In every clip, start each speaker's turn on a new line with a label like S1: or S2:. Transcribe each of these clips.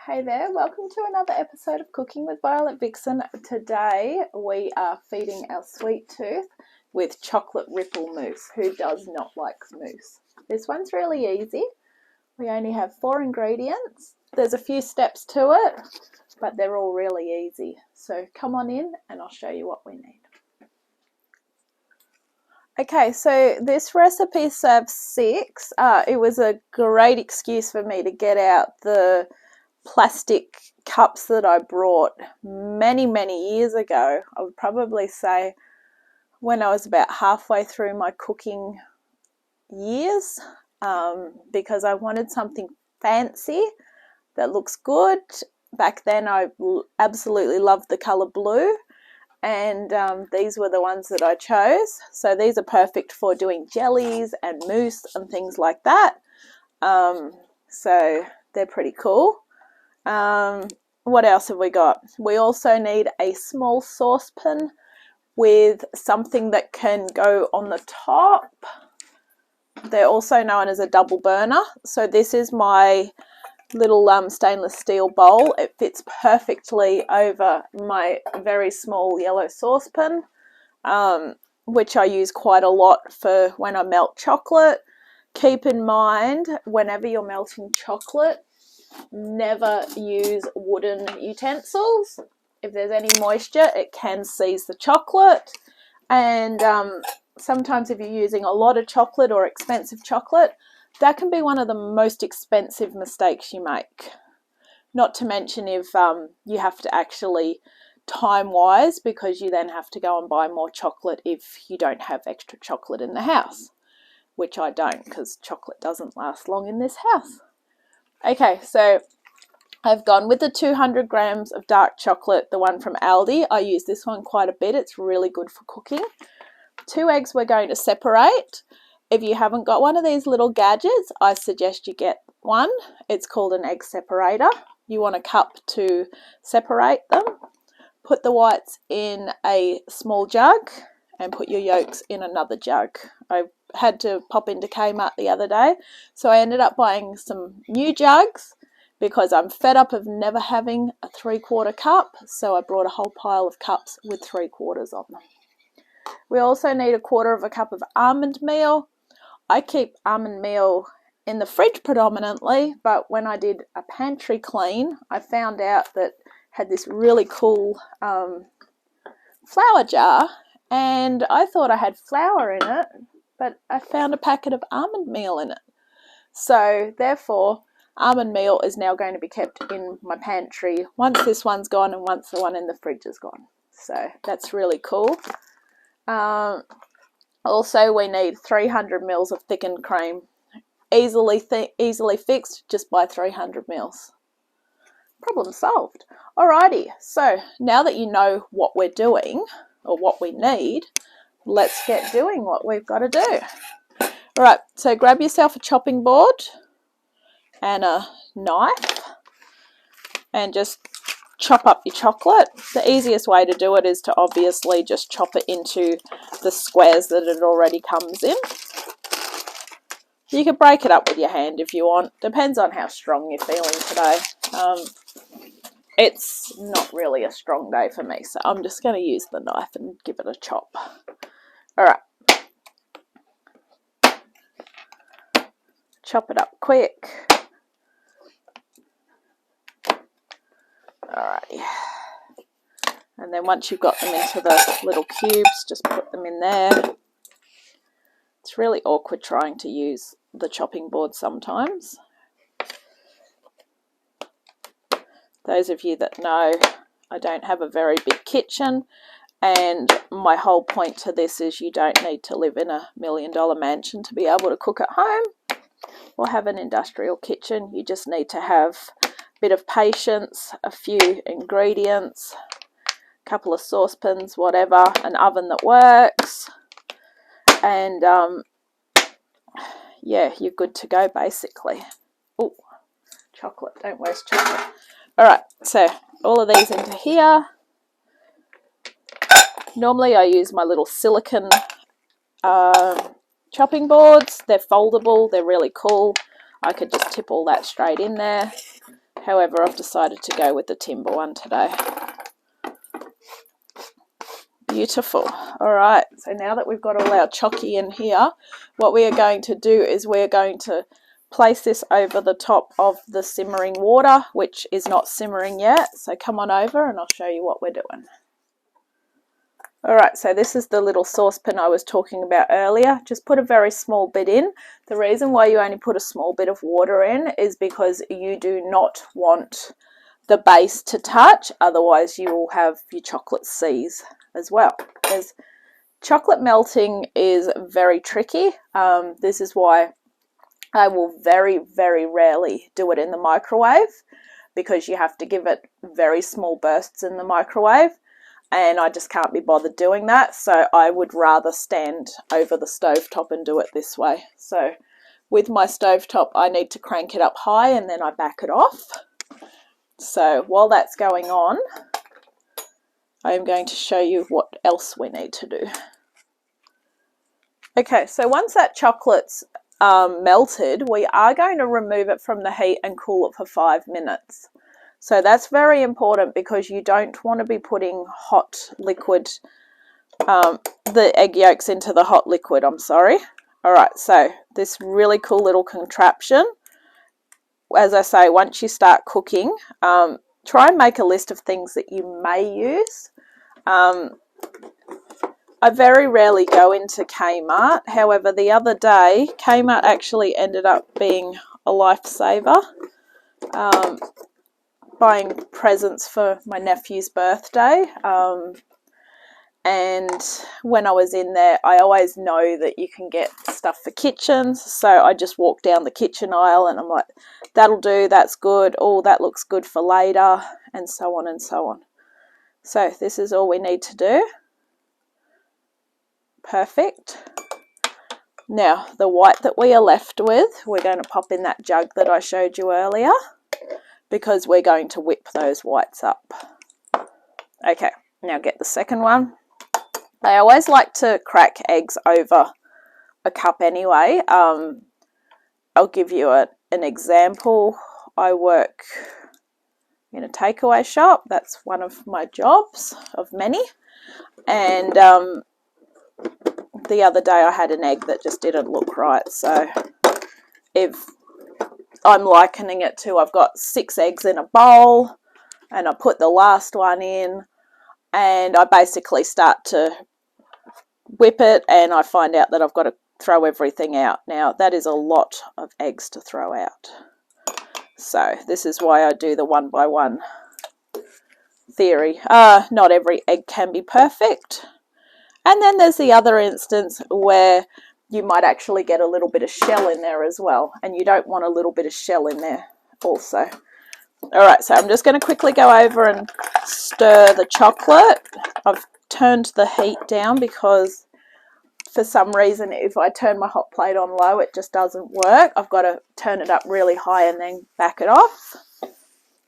S1: Hey there, welcome to another episode of Cooking with Violet Vixen. Today we are feeding our sweet tooth with chocolate ripple mousse. Who does not like mousse? This one's really easy. We only have 4 ingredients. There's a few steps to it, but they're all really easy. So come on in and I'll show you what we need. Okay, so this recipe serves 6. It was a great excuse for me to get out the plastic cups that I brought many years ago. I would probably say when I was about halfway through my cooking years, because I wanted something fancy that looks good. Back then I absolutely loved the colour blue, and these were the ones that I chose. So these are perfect for doing jellies and mousse and things like that. So they're pretty cool. What else have we got? We also need a small saucepan with something that can go on the top. They're also known as a double burner. So this is my little stainless steel bowl. It fits perfectly over my very small yellow saucepan, which I use quite a lot for when I melt chocolate. Keep in mind, whenever you're melting chocolate, never use wooden utensils. If there's any moisture, it can seize the chocolate, and sometimes if you're using a lot of chocolate or expensive chocolate, that can be one of the most expensive mistakes you make. Not to mention if you have to actually time-wise, because you then have to go and buy more chocolate if you don't have extra chocolate in the house, which I don't, because chocolate doesn't last long in this house. Okay, so I've gone with the 200 grams of dark chocolate, the one from Aldi. I use this one quite a bit. It's really good for cooking. 2 eggs we're going to separate. If you haven't got one of these little gadgets, I suggest you get one. It's called an egg separator. You want a cup to separate them. Put the whites in a small jug and put your yolks in another jug. I had to pop into Kmart the other day, so I ended up buying some new jugs because I'm fed up of never having a 3/4 cup, so I brought a whole pile of cups with 3/4 of them. We also need 1/4 cup of almond meal. I keep almond meal in the fridge predominantly, but when I did a pantry clean, I found out that it had this really cool flour jar, and I thought I had flour in it, but I found a packet of almond meal in it. So therefore, almond meal is now going to be kept in my pantry once this one's gone and once the one in the fridge is gone. So that's really cool. Also, we need 300 mils of thickened cream. Easily fixed, just buy 300 mils. Problem solved. Alrighty, so now that you know what we're doing, or what we need, let's get doing what we've got to do. Alright, so grab yourself a chopping board and a knife and just chop up your chocolate. The easiest way to do it is to obviously just chop it into the squares that it already comes in. You can break it up with your hand if you want. Depends on how strong you're feeling today. It's not really a strong day for me, so I'm just going to use the knife and give it a chop. Alright. Chop it up quick. Alrighty. And then once you've got them into the little cubes, just put them in there. It's really awkward trying to use the chopping board sometimes. Those of you that know, I don't have a very big kitchen, and my whole point to this is you don't need to live in $1 million mansion to be able to cook at home or have an industrial kitchen. You just need to have a bit of patience, a few ingredients, a couple of saucepans, whatever, an oven that works, and yeah, you're good to go basically. Oh, chocolate, don't waste chocolate. Alright, so all of these into here. Normally I use my little silicone chopping boards. They're foldable, they're really cool. I could just tip all that straight in there. However, I've decided to go with the timber one today. Beautiful. All right, so now that we've got all our chocky in here, what we are going to do is we're going to place this over the top of the simmering water, which is not simmering yet. So come on over and I'll show you what we're doing. All right, so this is the little saucepan I was talking about earlier. Just put a very small bit in. The reason why you only put a small bit of water in is because you do not want the base to touch, otherwise you will have your chocolate seize as well. Because chocolate melting is very tricky. This is why I will very, very rarely do it in the microwave, because you have to give it very small bursts in the microwave, and I just can't be bothered doing that. So I would rather stand over the stovetop and do it this way. So with my stovetop, I need to crank it up high and then I back it off. So while that's going on, I am going to show you what else we need to do. Okay, so once that chocolate's melted, we are going to remove it from the heat and cool it for 5 minutes. So that's very important, because you don't want to be putting hot liquid, the egg yolks into the hot liquid, I'm sorry. All right, so this really cool little contraption, as I say, once you start cooking, try and make a list of things that you may use. I very rarely go into Kmart. However, the other day, Kmart actually ended up being a lifesaver. Buying presents for my nephew's birthday. And when I was in there, I always know that you can get stuff for kitchens. So I just walk down the kitchen aisle and I'm like, that'll do, that's good. Oh, that looks good for later, and so on and so on. So this is all we need to do. Perfect. Now, the white that we are left with, we're going to pop in that jug that I showed you earlier, because we're going to whip those whites up. Okay, now get the second one. I always like to crack eggs over a cup anyway. I'll give you an example. I work in a takeaway shop. That's one of my jobs of many. And the other day I had an egg that just didn't look right. So if I'm likening it to, I've got 6 eggs in a bowl and I put the last one in and I basically start to whip it and I find out that I've got to throw everything out. Now that is a lot of eggs to throw out. So this is why I do the 1 by 1 theory. Not every egg can be perfect. And then there's the other instance where you might actually get a little bit of shell in there as well, and you don't want a little bit of shell in there also. All right, so I'm just going to quickly go over and stir the chocolate. I've turned the heat down because for some reason if I turn my hot plate on low it just doesn't work. I've got to turn it up really high and then back it off.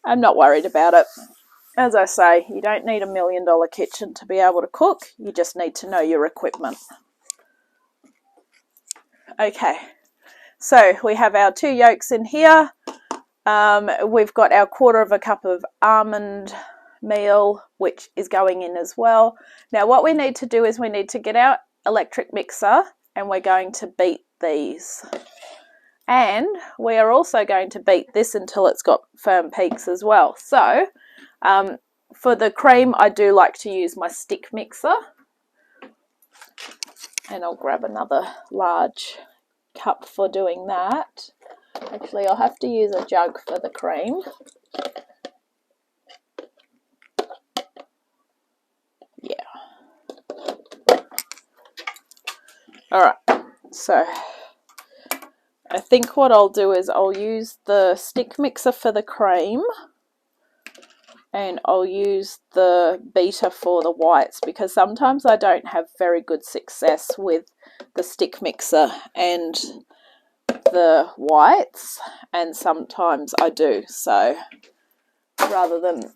S1: I'm not worried about it. As I say, you don't need $1 million kitchen to be able to cook. You just need to know your equipment. Okay, so we have our 2 yolks in here. We've got our 1/4 cup of almond meal, which is going in as well. Now what we need to do is we need to get our electric mixer and we're going to beat these. And we are also going to beat this until it's got firm peaks as well. So for the cream, I do like to use my stick mixer. And I'll grab another large cup for doing that. Actually, I'll have to use a jug for the cream. Yeah. All right. So I think what I'll do is I'll use the stick mixer for the cream. And I'll use the beater for the whites, because sometimes I don't have very good success with the stick mixer and the whites, and sometimes I do. So rather than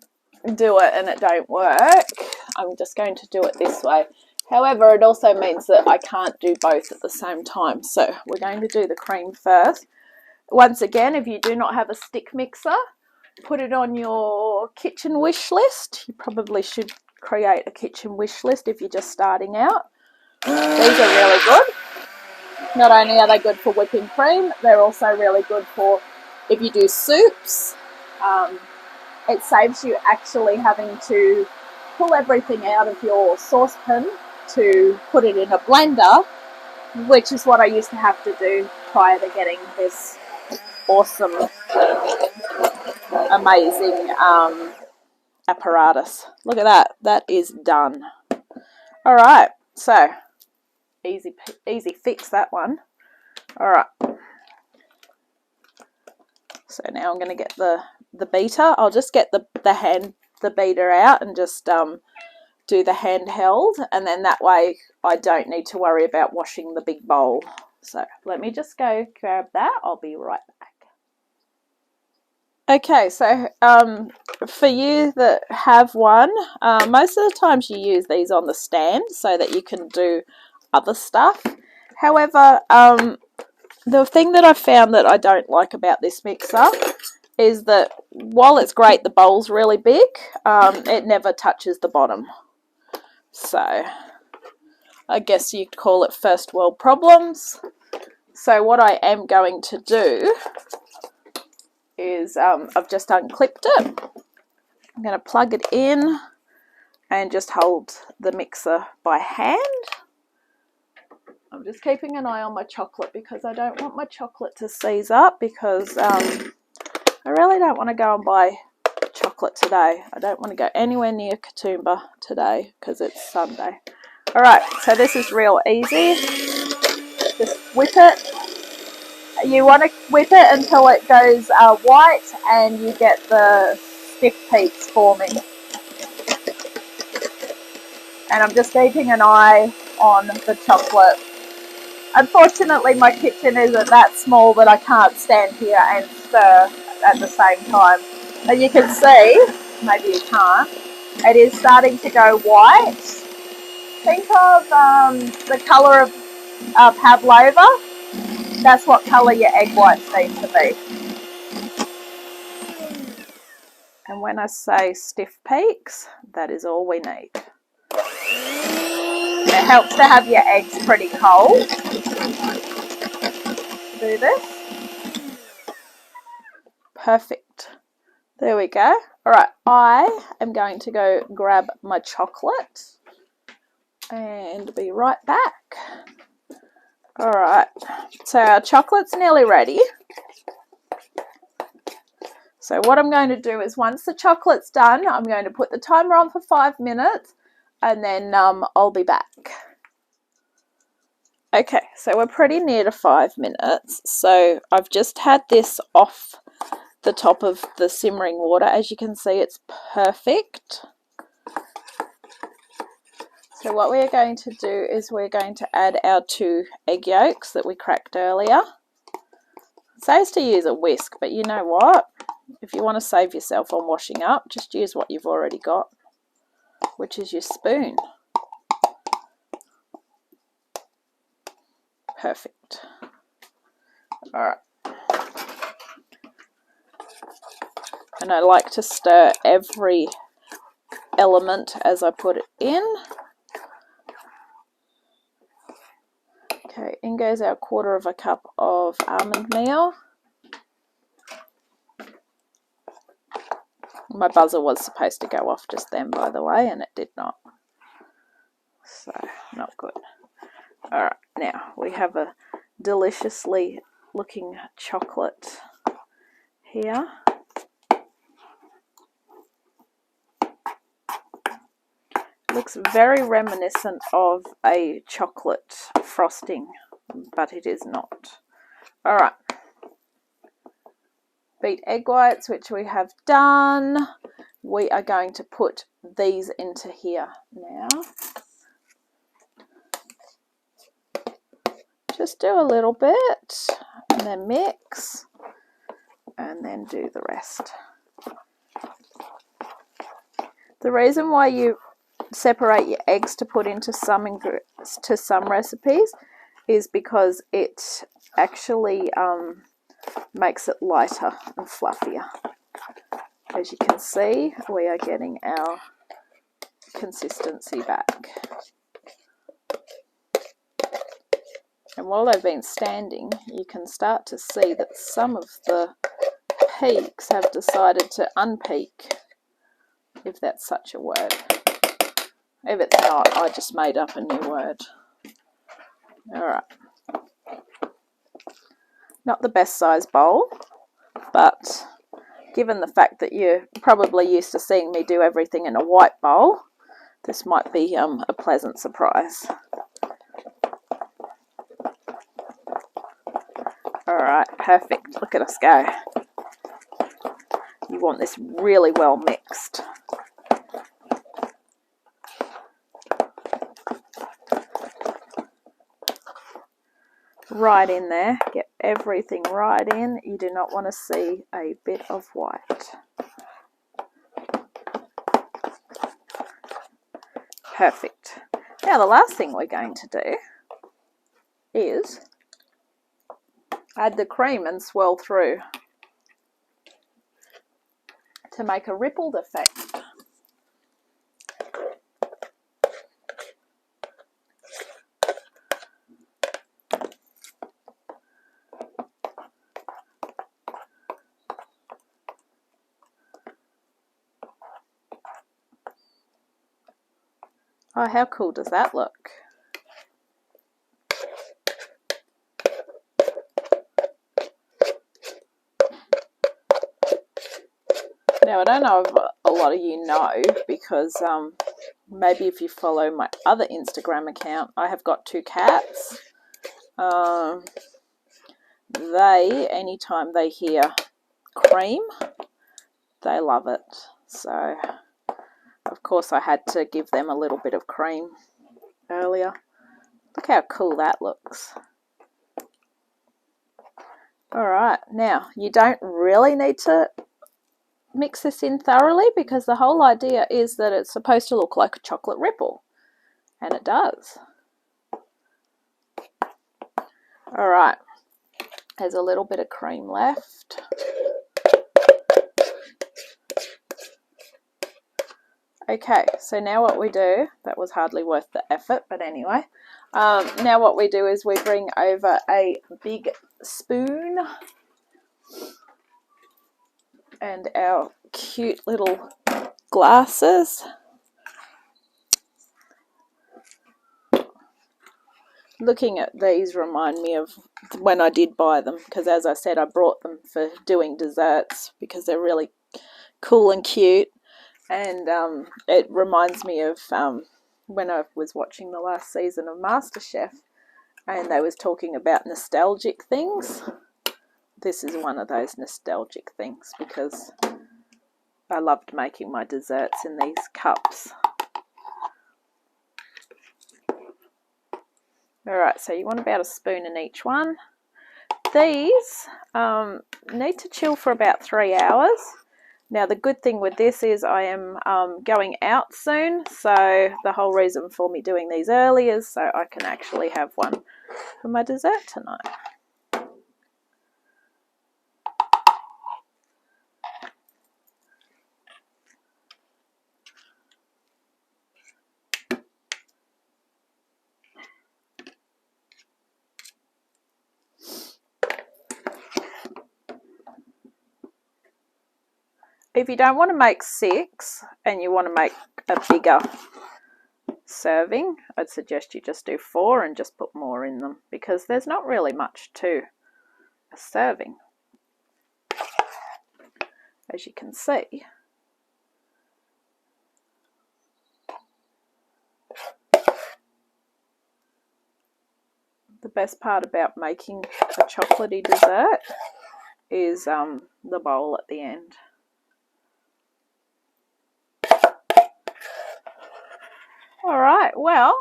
S1: do it and it don't work, I'm just going to do it this way. However, it also means that I can't do both at the same time. So we're going to do the cream first. Once again, if you do not have a stick mixer, put it on your kitchen wish list. You probably should create a kitchen wish list if you're just starting out. These are really good. Not only are they good for whipping cream, they're also really good for if you do soups. It saves you actually having to pull everything out of your saucepan to put it in a blender, which is what I used to have to do prior to getting this awesome, amazing apparatus. Look at that. That is done. All right. So easy fix, that one. All right. So now I'm going to get the beater. I'll just get the beater out and just do the handheld, and then that way I don't need to worry about washing the big bowl. So let me just go grab that. I'll be right back. Okay, so for you that have one, most of the times you use these on the stand so that you can do other stuff. However, the thing that I found that I don't like about this mixer is that while it's great, the bowl's really big, it never touches the bottom. So I guess you'd call it first world problems. So what I am going to do is I've just unclipped it. I'm going to plug it in and just hold the mixer by hand. I'm just keeping an eye on my chocolate because I don't want my chocolate to seize up, because I really don't want to go and buy chocolate today. I don't want to go anywhere near Katoomba today because it's Sunday. Alright, so this is real easy. Just whip it. You want to whip it until it goes white and you get the stiff peaks forming. And I'm just keeping an eye on the chocolate. Unfortunately, my kitchen isn't that small that I can't stand here and stir at the same time. And you can see, maybe you can't, it is starting to go white. Think of the colour of pavlova. That's what colour your egg whites need to be. And when I say stiff peaks, that is all we need. It helps to have your eggs pretty cold. Do this. Perfect. There we go. Alright, I am going to go grab my chocolate and be right back. Alright, so our chocolate's nearly ready. So what I'm going to do is, once the chocolate's done, I'm going to put the timer on for 5 minutes, and then I'll be back. Okay, so we're pretty near to 5 minutes. So I've just had this off the top of the simmering water. As you can see, it's perfect. So what we're going to do is we're going to add our 2 egg yolks that we cracked earlier. It says to use a whisk, but you know what? If you want to save yourself on washing up, just use what you've already got, which is your spoon. Perfect. Alright. And I like to stir every element as I put it in. Okay, in goes our 1/4 cup of almond meal. My buzzer was supposed to go off just then, by the way, and it did not. So, not good. Alright, now we have a deliciously looking chocolate here. Looks very reminiscent of a chocolate frosting, but it is not. Alright. Beat egg whites, which we have done. We are going to put these into here now. Just do a little bit and then mix and then do the rest. The reason why you separate your eggs to put into some recipes is because it actually makes it lighter and fluffier. As you can see, we are getting our consistency back. And while they've been standing, you can start to see that some of the peaks have decided to unpeak, if that's such a word. If it's not, I just made up a new word. Alright. Not the best size bowl, but given the fact that you're probably used to seeing me do everything in a white bowl, this might be a pleasant surprise. Alright, perfect. Look at us go. You want this really well mixed. Right in there. Get everything right in. You do not want to see a bit of white. Perfect. Now the last thing we're going to do is add the cream and swirl through to make a rippled effect. Oh, how cool does that look? Now, I don't know if a lot of you know, because maybe if you follow my other Instagram account, I have got 2 cats. Anytime they hear cream, they love it. So, of course, I had to give them a little bit of cream earlier. Look how cool that looks. Alright, now, you don't really need to mix this in thoroughly, because the whole idea is that it's supposed to look like a chocolate ripple, and it does. Alright, there's a little bit of cream left. Okay, so now what we do, that was hardly worth the effort, but anyway, now what we do is we bring over a big spoon and our cute little glasses. Looking at these remind me of when I did buy them, because as I said, I brought them for doing desserts because they're really cool and cute. And it reminds me of when I was watching the last season of MasterChef, and they was talking about nostalgic things. This is one of those nostalgic things, because I loved making my desserts in these cups. Alright, so you want about a spoon in each one. These need to chill for about 3 hours. Now the good thing with this is I am going out soon, so the whole reason for me doing these early is so I can actually have one for my dessert tonight. If you don't want to make 6 and you want to make a bigger serving, I'd suggest you just do 4 and just put more in them, because there's not really much to a serving, as you can see. The best part about making a chocolatey dessert is the bowl at the end. Alright, well,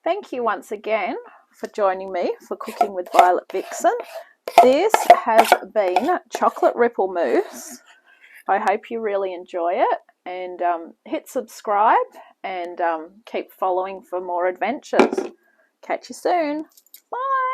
S1: thank you once again for joining me for Cooking with Violet Vixen. This has been chocolate ripple mousse. I hope you really enjoy it, and hit subscribe and keep following for more adventures. Catch you soon. Bye.